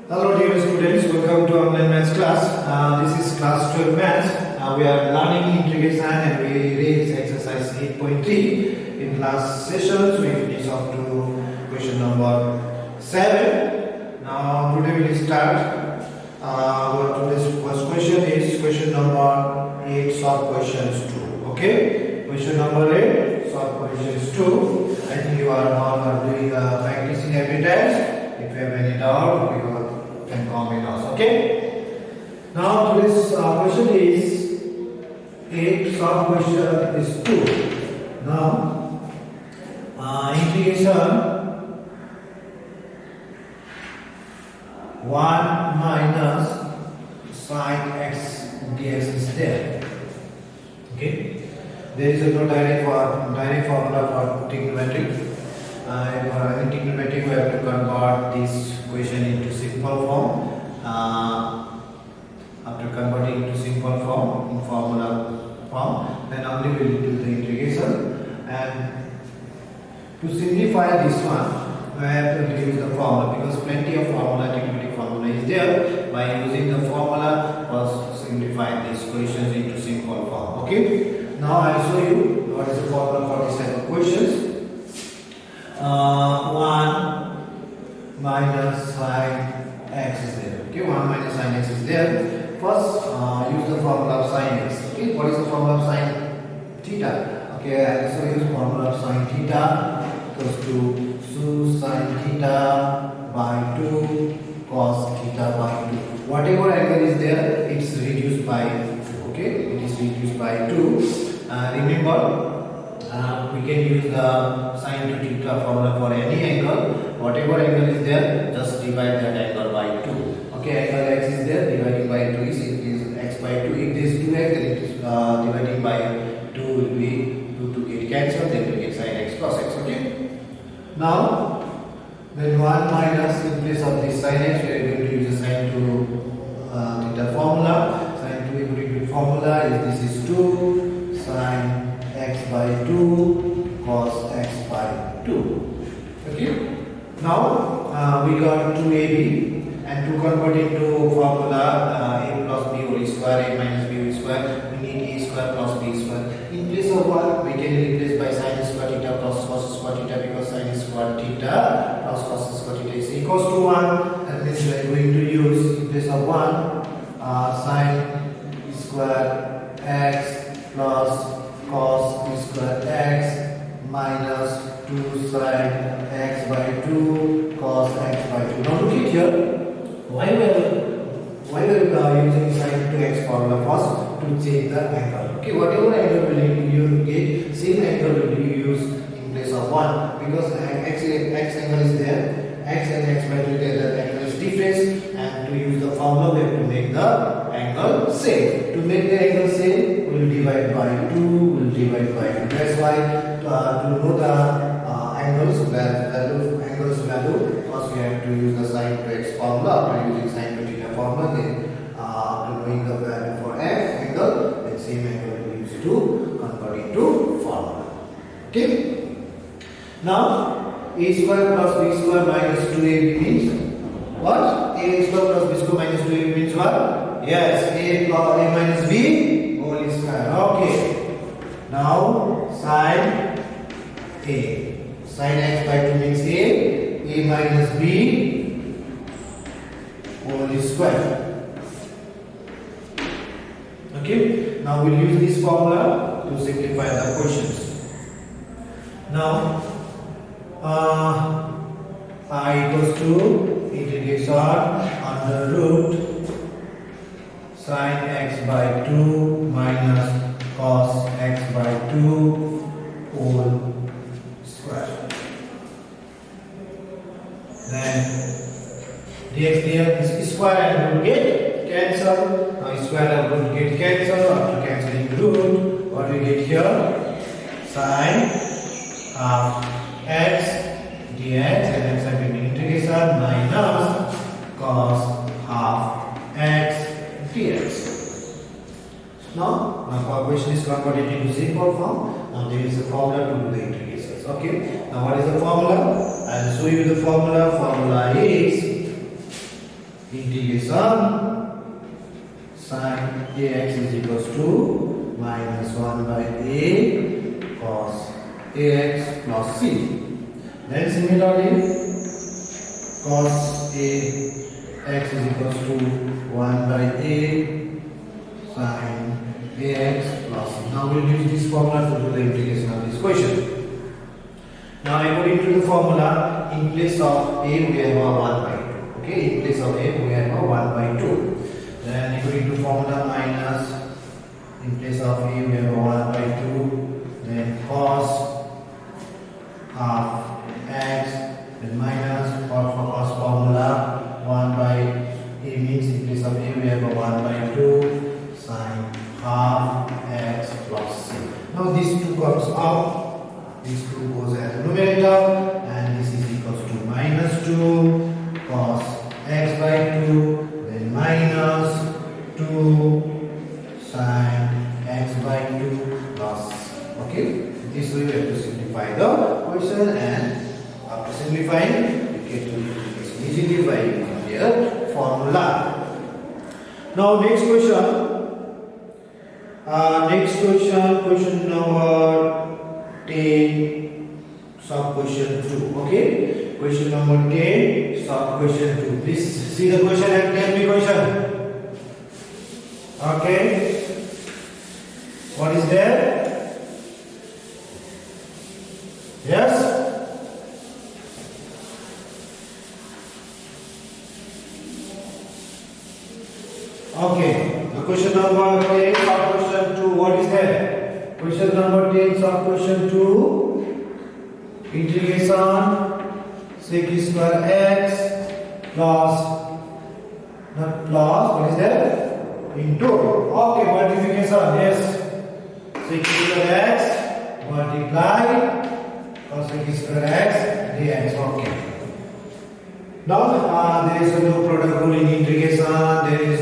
Hello dear students, welcome to online maths class. This is class 12 maths. We are learning integration and we read exercise 8.3. In last sessions we finished up to question number 7. Now today we will start. Today's first question is question number 8, solve questions 2. Okay, question number 8, solve questions 2. I think you are all doing practicing every test. If you have any doubt, you can comment us. Okay. Now today's question is 8. Solve question is 2. Now integration 1 minus sin x dx is there. Okay. There is no direct formula for trigonometry. For any trigonometry, we have to convert this equation into simple form. After converting into simple form in formula form, then only we will do the integration. And to simplify this one, we have to use the formula because plenty of trigonometric formula is there. By using the formula, first simplify these equations into simple form. Okay. Now I will show you what is the formula for this type of questions. 1 minus sin x is there. Okay, 1 minus sin x is there. First, use the formula of sin x. Okay, what is the formula of sin theta? Okay, so use formula of sin theta equals to sin theta by 2 cos theta by 2. Whatever angle is there, it's reduced by 2. Okay, it is reduced by 2. Remember, we can use the sin to theta formula for any angle. Whatever angle is there, just divide that angle by 2. Okay, angle x is there, dividing by 2 is x by 2. If this 2x, then it is dividing by 2 will be 2 get cancelled, then we get sin x cos x. Okay. Now, then 1 minus in place of this sin x, we are going to use the sin to theta formula. Sin to equal formula is this is 2 sin x by 2 cos x by 2. Okay. Now we got 2ab, and to convert into formula a plus b whole square, a minus b whole square, we need a square plus b square. In place of 1, we can replace by sin square theta plus cos square theta, because sin square theta plus cos square theta is equals to 1. That means we are going to use in place of 1 sin square x plus cos square x minus 2 sin x by 2 cos x by 2. Now look at here. Why we are using sin to x formula first? To change the angle. Okay, whatever angle will you get, same angle will you use in place of 1, because x angle is there. X and x by 2, the angle is different, and to use the formula we have to make the angle same. To make the angle same, we will divide by 2, we will divide by 2. That's why to know the angles value, first we have to use the sin to x formula. After using sin to theta formula, then after knowing the value for x angle, then same angle we use to convert into formula. Okay. Now a square plus b square minus 2ab means what? A square plus b square minus 2ab means what? Yes, a minus b whole square. Okay. Now sin x by 2 means a minus b whole square. Okay. Now we'll use this formula to simplify the questions. Now I equals to integration under root sin x by 2 minus cos x by 2 whole square. Then dx is square and root get cancelled. Now square and root get cancelled. After cancelling root, what we get here? Sin x dx, and x have been integration minus cos half x dx. Now our equation is converted into simple form. Now there is a formula to do the integrations. Okay. Now what is the formula? I will show you the formula. Formula is integration sin ax is equals to minus 1 by a cos ax plus c. Then similarly cos ax is equals to 1 by a sin ax plus c. Now we will use this formula to do the integration of this question. Now according to the formula, in place of a we have a 1 by 2. Okay, in place of a we have a 1 by 2. Then according to formula minus, in place of a we have a 1 by 2. Then cos half x, then minus for cos formula 1 by a means in place of a we have a 1 by 2 sin half x plus c. Now these two comes out. These two goes as a numerator, and this is equals to minus 2 cos x by 2, then minus 2 sin x by 2 plus. Okay, this way we have to simplify the question, and after simplifying, we get to easily by their formula. Now next question. Question number 10, sub question 2. Okay, question number 10, sub question 2. Please see the question and tell me question. Okay, what is there? Yes. Okay, the question number 10, sub question 2. What is there? Question number 10, sub question 2, integration sec square x plus, not plus, what is that? Into, okay, multiplication, yes, sec square x multiply cos sec square x dx, okay. Now there is no product rule in integration, there is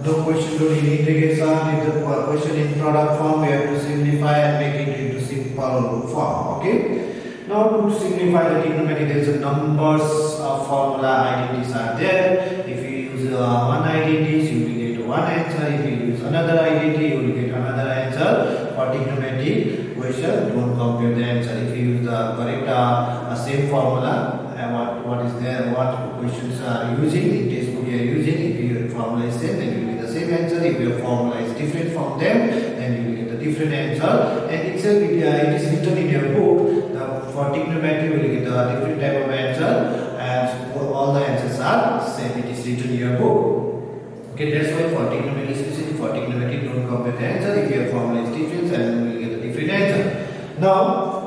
no question rule in integration. If the question in product form, we have to simplify and make it into simple form. Okay. Now to simplify the trigonometry, there is a numbers of formula identities are there. If you use one identity, you will get one answer. If you use another identity, you will get another answer. For trigonometry question, don't compare the answer. If you use the correct same formula, what is there, what questions are using in textbook you are using. If your formula is same, then you will get the same answer. If your formula is different from them, then you will get a different answer. And it is written in your book. For trigonometry, you will get a different type of answer, and all the answers are same. It is written in your book. Okay, that's why for trigonometry, especially for trigonometry, don't compare the answer. If your formula is different, then you will get a different answer. Now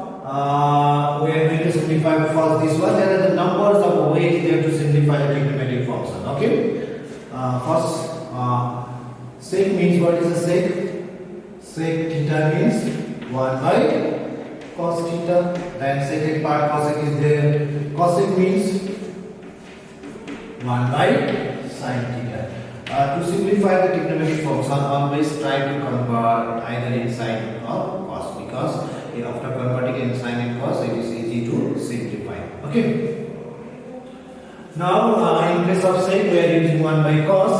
we are going to simplify first this one. There are the numbers of ways there to simplify the trigonometric function. Okay. First, sec means, what is a sec? Sec theta means 1 by cos theta. Then second part cosec is there. Cosec means 1 by sin theta. To simplify the trigonometric function, always try to convert either in sin or cos, because after converting in sin and cos, it is easy to simplify. Okay. Now in place of sec, we are using 1 by cos.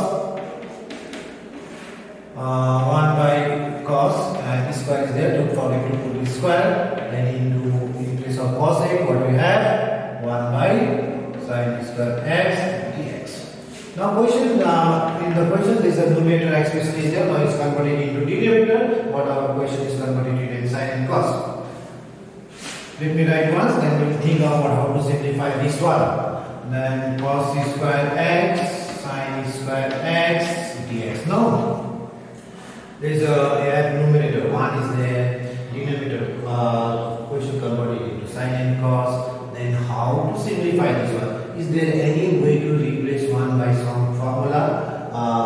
1 by cos, and this square is there. Don't forget to put the square. Then in place of cosec, what we have? 1 by sin square x dx. Now question, in the question there is a numerator expression is there. Now it's converted into denominator. What our question is converted into sin and cos. Let me write once, then we'll think about how to simplify this one. Then cos square x sin square x dx. Now there is a numerator, 1 is there, denominator question converted into sin and cos. Then how to simplify this one? Is there any way to replace 1 by some formula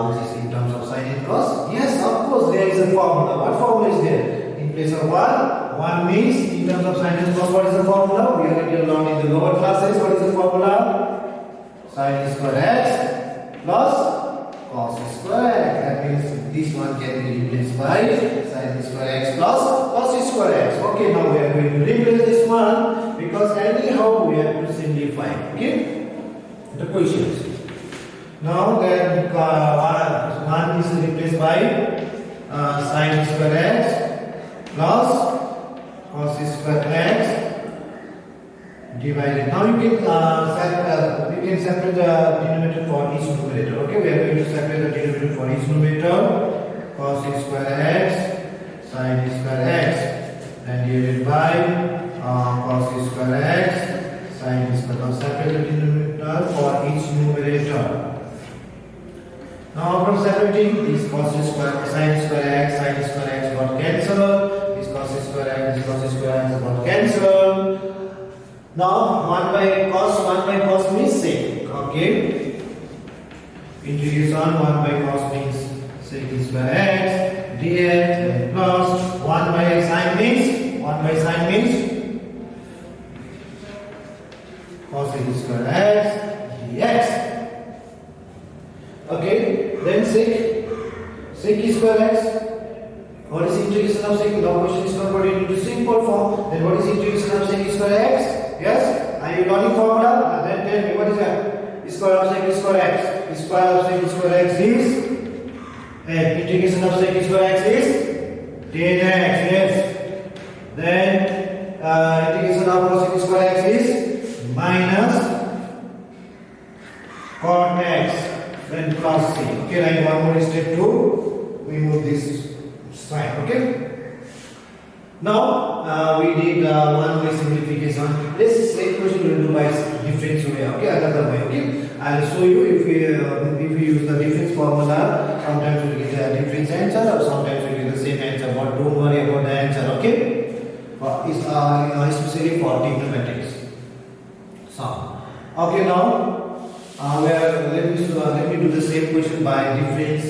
which is in terms of sin and cos? Yes, of course there is a formula. What formula is there? In place of 1 means in terms of sin and cos, what is the formula? We already learned in the lower classes. What is the formula? Sin square x plus cos square x. That means this one can be replaced by sin square x plus cos square x. Okay, now we are going to replace this one, because anyhow we have to simplify. Okay, the questions. Now then 1 is replaced by sin square x plus cos square x divided. Now you can separate the denominator for each numerator. Okay, we are going to separate the denominator for each numerator. Cos square x sin square x and divided by cos square x sin square. Now separate the denominator for each numerator. Now after separating, this cos square sin square x got cancelled. This cos square x got cancelled. Now 1 by cos means sec. Okay. Integration 1 by cos means sec square x dx plus 1 by sin means cos square x dx. Okay, then sec square x. What is integration of sec? The question is converted into simple form. Then what is integration of sec square x? Yes? Are you learning formula? Then tell me what is that? Square of sec square x. Square of sec square x is integration of sec square x is 10x. Yes. Then integration of cos square x is minus cot x. Then plus c. Okay, like one more step to remove this sign. Okay. Now we did one way simplification. Let's say question will do by difference way. Okay, another way. Okay, I'll show you if we use the difference formula. Sometimes we get a different answer, or sometimes we get the same answer. But don't worry about the answer. Okay, it's especially for trigonometrics. So, okay, now. Let me do the same question by difference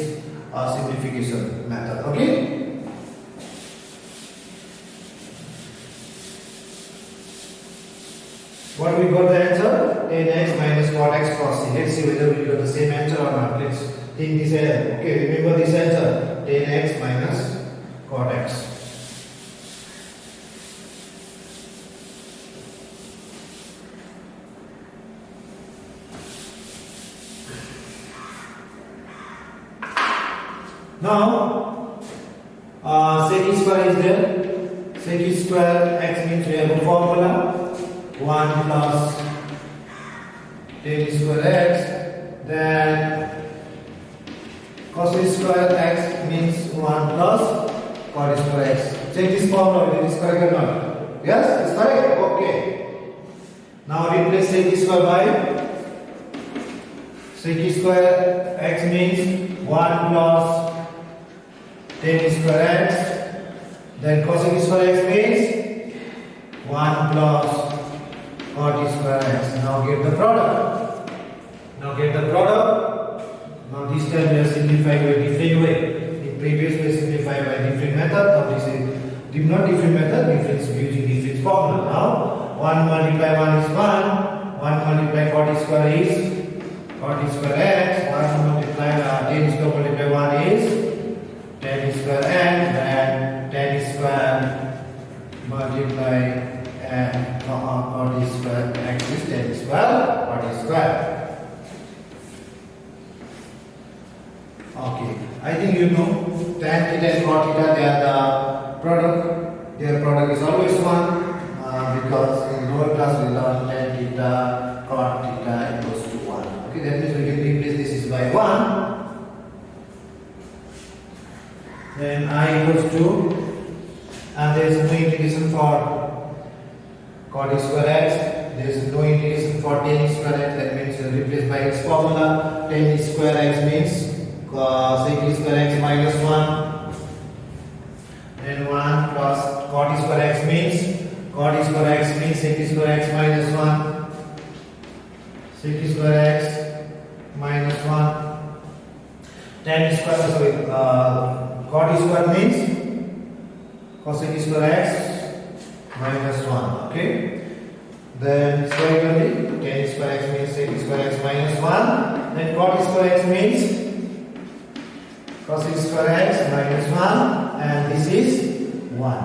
simplification method. Okay. What we got the answer? 10x minus cot x cos c. Let's see whether we got the same answer or not. Let's think this. Okay, remember this answer: 10x minus cot x. Now, sec square is there. Sec square x means we have a formula 1 plus 10 square x. Then cos square x means 1 plus cot square x. Check this formula whether it is correct or not. Yes, it's correct. Okay. Now replace sec square by sec square x means 1 plus 10 square x, then cos square x means 1 plus cot square x. Now get the product. Now this time we are simplifying by different way. In previous we simplified by different method. Now this is not different method, difference using different formula. Now 1 multiply 1 is 1. 1 multiply cot square is cot square x. 1 multiply 10 square multiply 1 is 10 square x, then 10 square multiply and cot square x is 10 square cot square. Okay, I think you know tan theta and cot theta, they are the product. Their product is always 1 because in lower class we learn tan theta cot theta equals to 1. Okay, that means we can replace this is by 1. Then I equals to, and there is no integration for cot square x. There is no integration for tan square x. That means replaced by its formula. Tan square x means sec square x minus 1. Then 1 plus cot square x means sec square x minus 1. Sec square x minus 1. Tan square cot square means cosec square x minus 1. Okay. Then similarly, tan square x means sec square x minus 1. Then cot square x means cosec square x minus 1. And this is 1.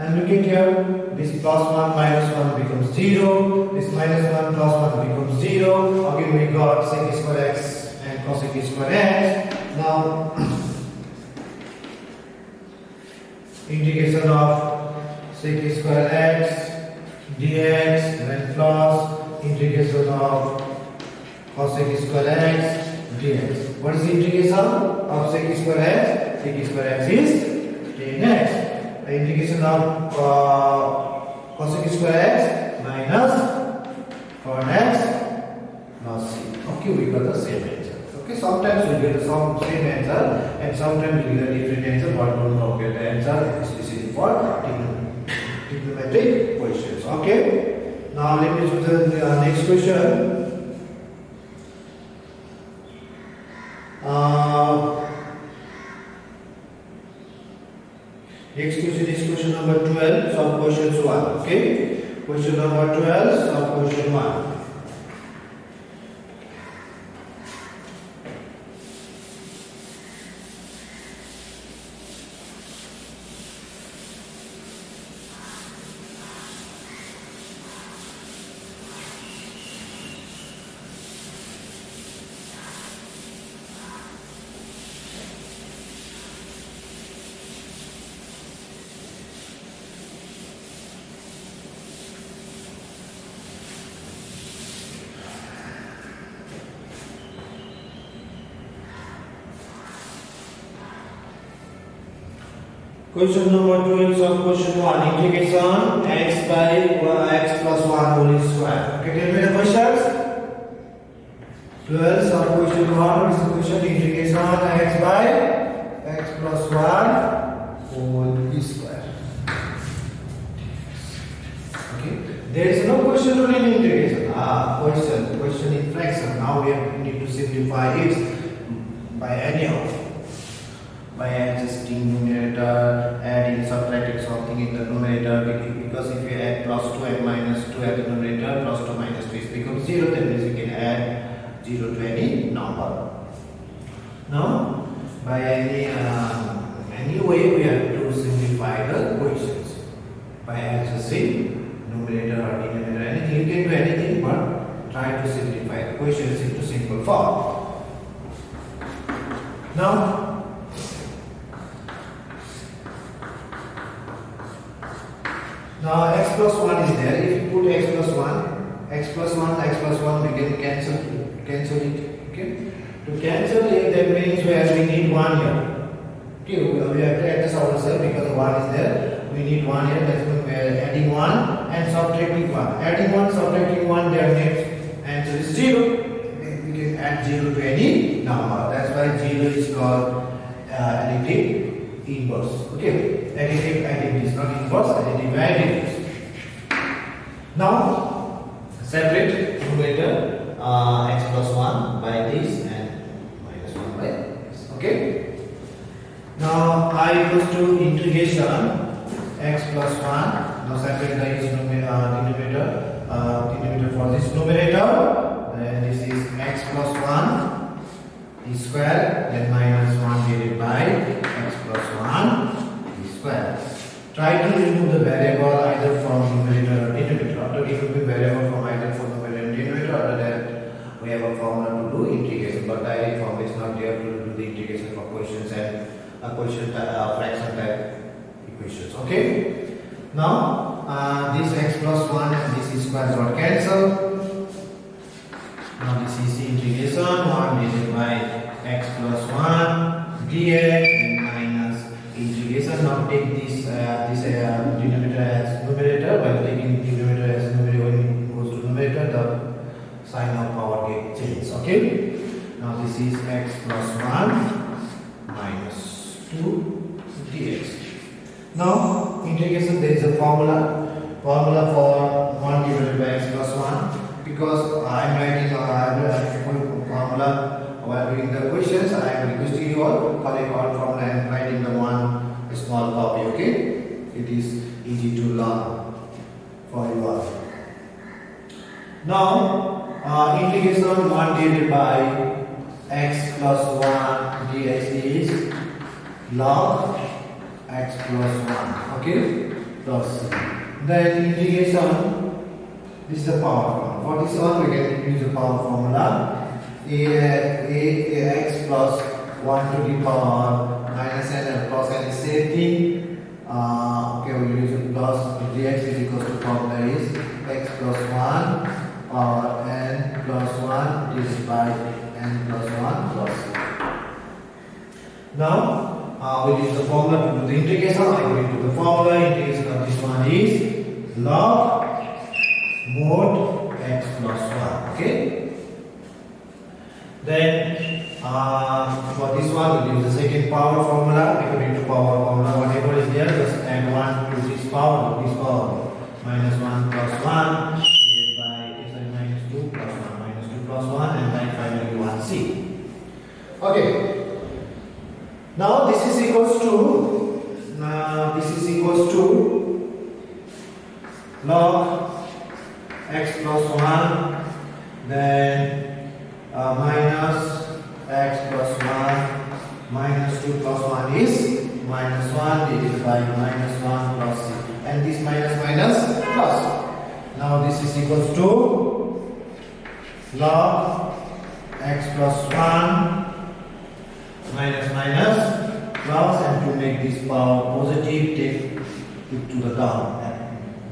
And look at here, this plus 1 minus 1 becomes 0, this minus 1 plus 1 becomes 0. Again we got sec square x and cosec square x. Now integration of sec square x dx, then plus integration of cosec square x dx. What is the integration of sec square x? Sec square x is 10x. The integration of cosec square x minus cot x plus c. Okay, we got the same answer. Okay, sometimes we get the same answer and sometimes we get a different answer, but don't forget the answer. This is for trigonometric questions. Okay, now let me do the next question. Next question is question number 12, sub question 1. Okay, question number 12, sub question 1. Question number 12, sub question 1, integration x by x plus 1 whole square. Okay, tell me the questions. 12, sub question 1 is the question, integration x by x plus 1 whole square. Okay, there is no question on any integration. Question in fraction. Now we need to simplify it by any of. By adjusting numerator, adding, subtracting something in the numerator, because if you add plus 2 and minus 2 at the numerator, plus 2 minus 2 becomes 0, then means you can add 0 to any number. Now, by any way we have to simplify the questions. By adjusting numerator or denominator, anything, you can do anything, but try to simplify the questions into simple form. Now, x plus 1 is there. If you put x plus 1, x plus 1, we can cancel it. Okay. To cancel it, that means we need 1 here. Okay, we have to adjust ourselves because 1 is there. We need 1 here. That's why we are adding 1 and subtracting 1. Adding 1, subtracting 1, their next answer is 0. We can add 0 to any number. That's why 0 is called additive inverse. Okay. Additive is not inverse, additive additive. Now separate numerator x plus 1 by this and minus 1 by this. Okay. Now I equals to integration x plus 1. Now separate the denominator for this numerator. Then this is x plus 1 square, then minus 1 divided by x plus 1 square. Try to remove the variable either from numerator or denominator. After removing variable from either from numerator and denominator, after that we have a formula to do integration. But direct form is not there to do the integration for questions and fraction type equations. Okay. Now this x plus 1 and this square got cancelled. Now this is the integration 1 divided by x plus 1 dx. Integration. Now take this denominator as numerator. By taking denominator as numerator, when it goes to numerator, the sign of power gets changed. Okay. Now this is x plus 1 minus 2 dx. Now integration, there is a formula for 1 divided by x plus 1. Because I am writing a formula while doing the questions, I am requesting you all collect all formula and writing the one small copy. Okay, it is easy to learn for you all. Now integration 1 divided by x plus 1 dx is log x plus 1. Okay, plus c. Then integration, this is the power formula. For this one, we can use the power formula. Ax plus 1 to the power minus n and plus n is same thing. Okay, we will use it plus dx is equals to formula is x plus 1 power n plus 1 divided by n plus 1 plus c. Now, we use the formula to do the integration. According to the formula, integration of this one is log mod x plus 1. Okay. Then for this one we use the second power formula. According to power formula, whatever is there, just add 1 to this power, minus 1 plus 1 divided by minus 2 plus 1, minus 2 plus 1, and then finally 1c. Okay. Now this is equals to log x plus 1, then minus x plus 1 minus 2 plus 1 is minus 1 divided by minus 1 plus c, and this minus plus. Now this is equals to log x plus 1 minus plus, and to make this power positive, take it to the down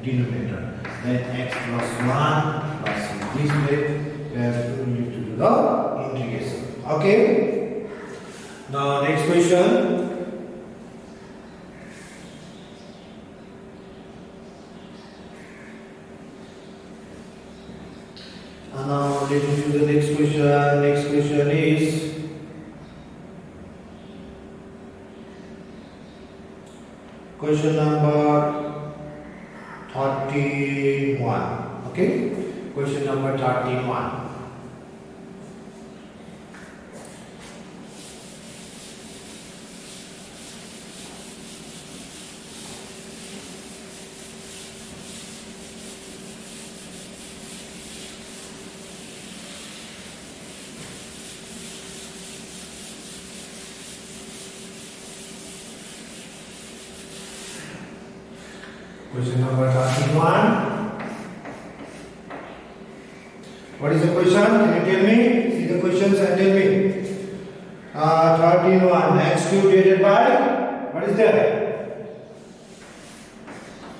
denominator. Then x plus 1 plus c. This way we have to do the integration. Okay. Now next question. And now let me do the next question. Next question is question number 31. Okay. Question number 31. Question number 31. What is the question? Can you tell me? See the questions and tell me. 31. X cube divided by, what is that?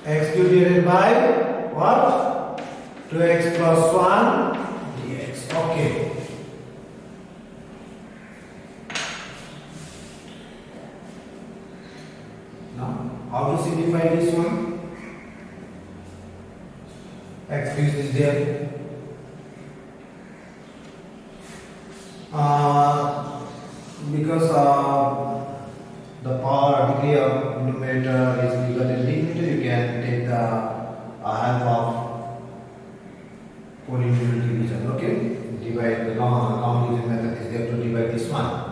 X cube divided by what? 2x plus 1 dx. Okay. Now, how to simplify this one? X cube is there. Because the power degree of numerator is bigger than denominator, you can take the half of polynomial division. Okay, divide the long division method is there to divide this one.